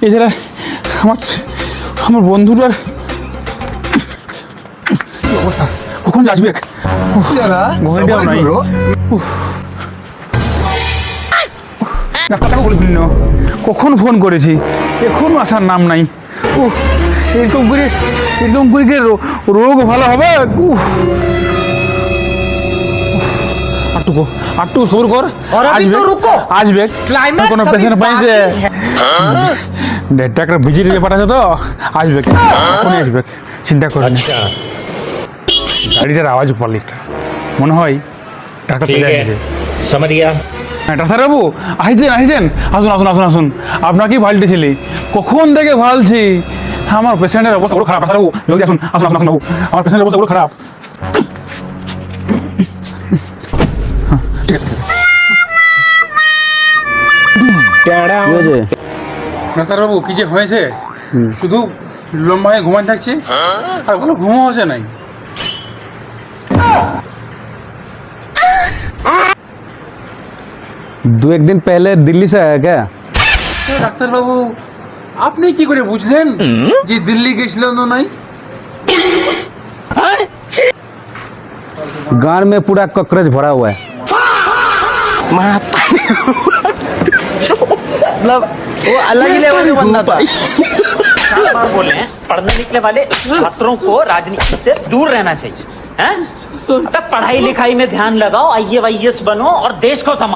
এছাড়া আমার আমার বন্ধুটার কি অবস্থা, কখন আসবে? ঘড়িটাও নাই। ডাক্তারটাকে বলে দিন, কখন ফোন করেছি, এখনো আসার নাম নাই। এরকম করে কি রোগ ভালো হবে? আটটু সবুর কর, আসবে। কোনো পেশেন্ট পাইছে, 1.5 টাকার ভিজিট ব্যাপার আছে তো, আসবে, এখনই আসবে, চিন্তা করে। গাড়িটার আওয়াজ পারলি মনে হয় ডাক্তার চলে আসছে। হ্যাঁ ডাক্তারবাবু, আসছেন, আসুন আসুন আসুন আসুন। আপনাকেই ভালটে ছেলে, কখন থেকে ভালছি। আমার পেশেন্টের অবস্থা পুরো খারাপ। ডাক্তারবাবু জলদি আসুন, আসুন আসুন আসুন বাবু, আমার পেশেন্টের অবস্থা পুরো খারাপ। ঠিক আছে ডাক্তারবাবু, কি যে হয়েছে, শুধু লম্বা হয়ে ঘুমাই থাকছে আর কোনো ঘুমও হচ্ছে নাই। दो एक दिन पहले दिल्ली से आया क्या? ডাক্তারবাবু, আপনি কি করে বুঝলেন যে দিল্লি গেছিল না নাই? गांड में पूरा कॉकरोच भरा हुआ है। मतलब वो अलग ही लेवल का बंदा था। बार बोले हैं, पढ़ने निकले वाले छात्रों को राजनीति से दूर रहना चाहिए। हैं? पढ़ाई लिखाई में ध्यान लगाओ, IAS बनो और देश को